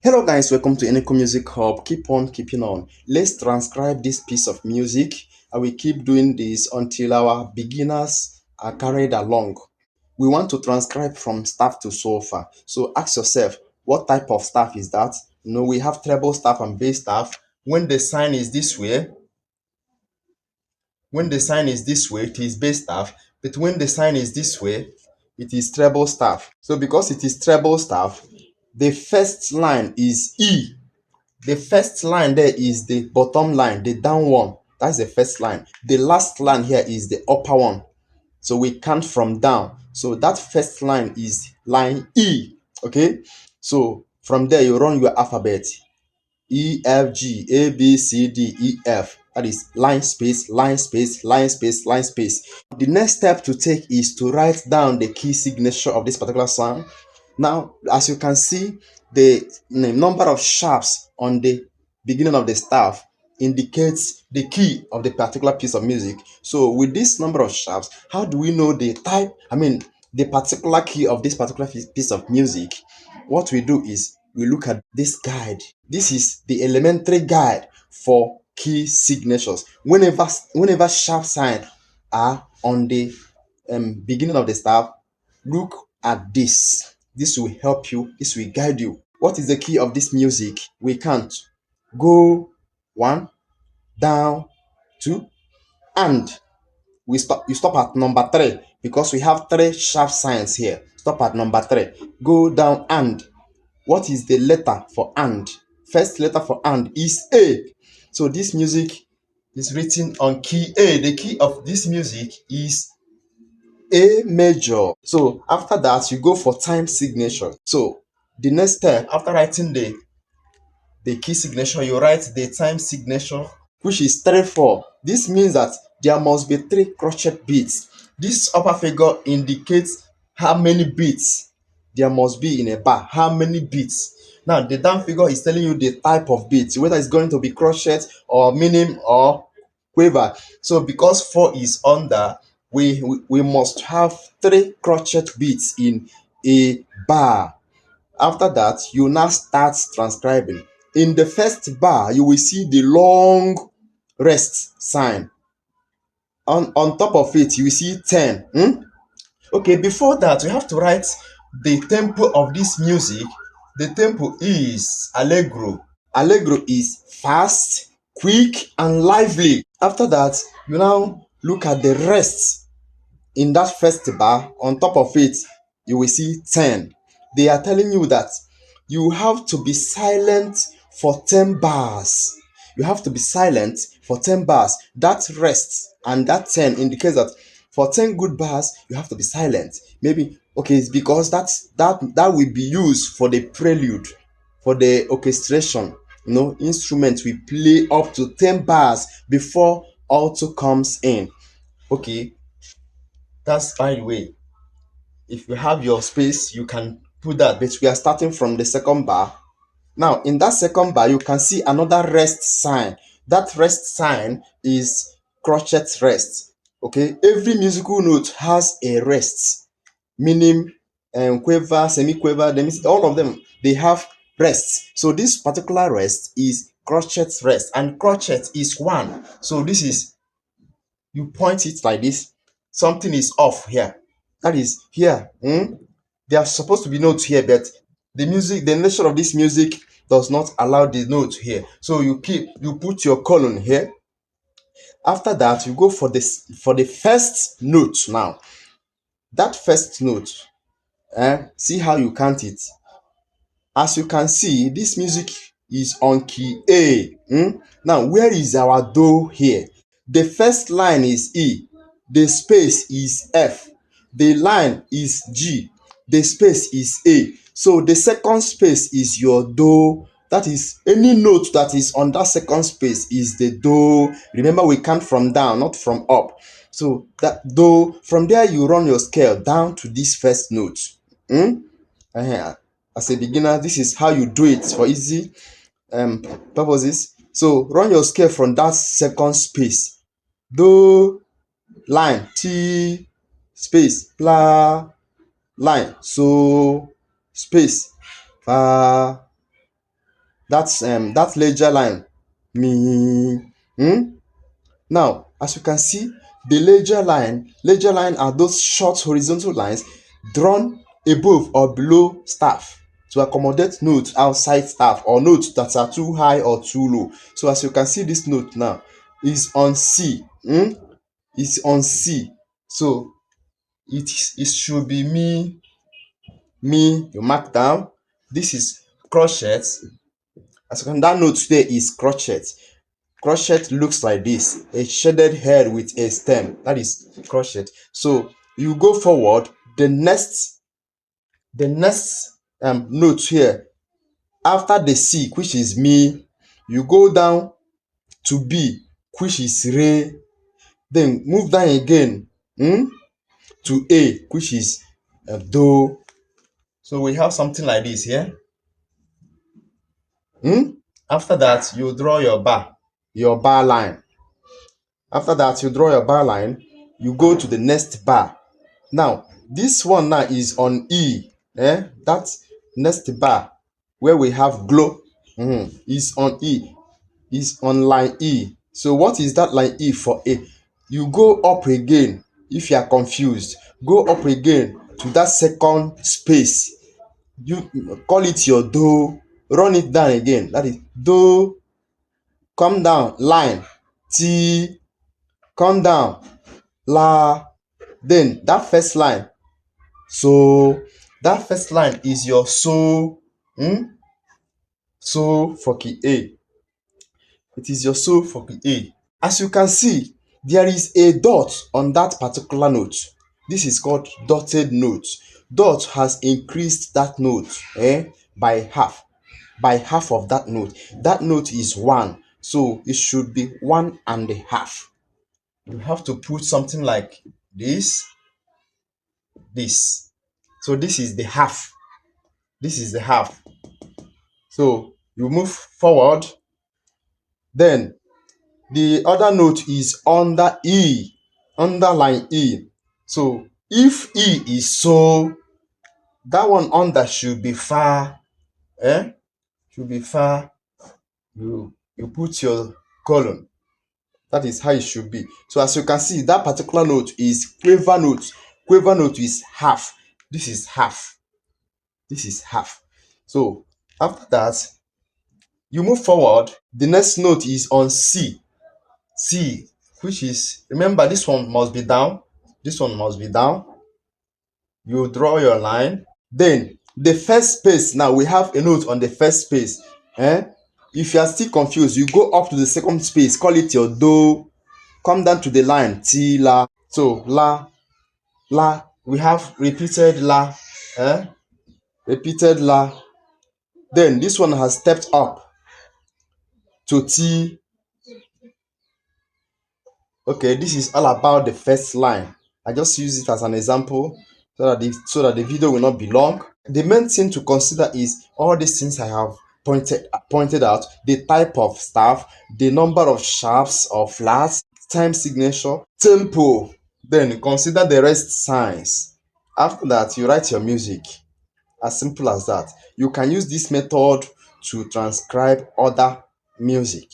Hello guys, welcome to Eneco Music Hub. Keep on keeping on. Let's transcribe this piece of music and we keep doing this until our beginners are carried along. We want to transcribe from staff to solfa. So ask yourself, what type of staff is that? We have treble staff and bass staff. When the sign is this way, it is bass staff. But when the sign is this way, it is treble staff. So because it is treble staff, the first line is E. The first line there is the bottom line, the down one. That's the first line. The last line here is the upper one. So we count from down. So that first line is line E. Okay. So from there you run your alphabet. E, F, G, A, B, C, D, E, F. That is line space, line space, line space, line space. The next step to take is to write down the key signature of this particular song. Now, as you can see, the number of sharps on the beginning of the staff indicates the key of the particular piece of music. So with this number of sharps, how do we know the type, the particular key of this particular piece of music? What we do is we look at this guide. This is the elementary guide for key signatures. Whenever sharp sign are on the beginning of the staff, look at this. This will help you. This will guide you. What is the key of this music? We can't go one, down, two, and we stop. You stop at number three because we have three sharp signs here. Stop at number three. Go down and. What is the letter for and? First letter for and is A. So this music is written on key A. The key of this music is A major. So after that, you go for time signature. So the next step, after writing the key signature, you write the time signature, which is 3/4. This means that there must be 3 crochet beats. This upper figure indicates how many beats there must be in a bar, how many beats. Now the down figure is telling you the type of beats, whether it's going to be crochet or minim or quiver. So because 4 is under, we must have 3 crochet beats in a bar. After that, you now start transcribing. In the first bar, you will see the long rest sign. On top of it, you will see 10. Okay, before that, we have to write the tempo of this music. The tempo is allegro. Allegro is fast, quick, and lively. After that, you now look at the rest in that first bar. On top of it, you will see 10. They are telling you that you have to be silent for 10 bars. You have to be silent for 10 bars. That rest and that 10 indicates that for 10 good bars, you have to be silent. Maybe, okay, it's because that will be used for the prelude, for the orchestration. Instruments will play up to 10 bars before alto comes in. Okay, that's by the way. If you have your space, you can put that, but we are starting from the second bar. Now, in that second bar, you can see another rest sign. That rest sign is crochet rest. Okay, every musical note has a rest, meaning quiver, semi-quiver, all of them, they have rests. So this particular rest is crochet rest, and crochet is 1. So this is, you point it like this, something is off here. That is here. There are supposed to be notes here, but the nature of this music does not allow the note here. So you put your colon here. After that, you go for the first note now. That first note, see how you count it. As you can see, this music is on key A. Now, where is our do here? The first line is E. The space is F. The line is G. The space is A. So the second space is your do. That is, any note that is on that second space is the do. Remember, we count from down, not from up. So that do, from there you run your scale down to this first note. As a beginner, this is how you do it for easy purposes. So run your scale from that second space. Do, line, T, space, la, line, so, space, fa, that ledger line. Me. Hmm? Now, as you can see, the ledger line are those short horizontal lines drawn above or below staff to accommodate notes outside staff or notes that are too high or too low. So as you can see, this note now is on C. It's on C. So it should be me. You mark down. This is crochet. As you can, that note there is crochet. Crochet looks like this, a shaded head with a stem. That is crochet. So you go forward. The next note here after the C, which is me, you go down to B, which is re. Then move down again to A, which is do. So we have something like this here. After that, you draw your bar line. After that, you draw your bar line. You go to the next bar. Now, this one now is on E. That next bar where we have glow is on E. Is on line E. So what is that line E for A? You go up again. If you are confused, go up again to that second space. You call it your do. Run it down again. That is do. Come down line T. Come down la. Then that first line. So that first line is your so. So for key A. It is your so for key A. As you can see, there is a dot on that particular note. This is called dotted note. Dot has increased that note by half. By half of that note. That note is 1. So it should be 1.5. You have to put something like this. This. So this is the half. This is the half. So you move forward. Then the other note is under E, underline E. So if E is so, that one under should be far. Should be far. You put your colon. That is how it should be. So as you can see, that particular note is quaver note. Quaver note is half. This is half. This is half. So after that, you move forward. The next note is on C. C, which is, remember, this one must be down. This one must be down. You draw your line. Then the first space, now we have a note on the first space. If you are still confused, you go up to the second space, call it your do. Come down to the line T la. So la, we have repeated la. Repeated la. Then this one has stepped up to T. Okay, this is all about the first line. I just use it as an example so that the video will not be long. The main thing to consider is all these things I have pointed out: the type of staff, the number of sharps or flats, time signature, tempo. Then consider the rest signs. After that, you write your music. As simple as that. You can use this method to transcribe other music.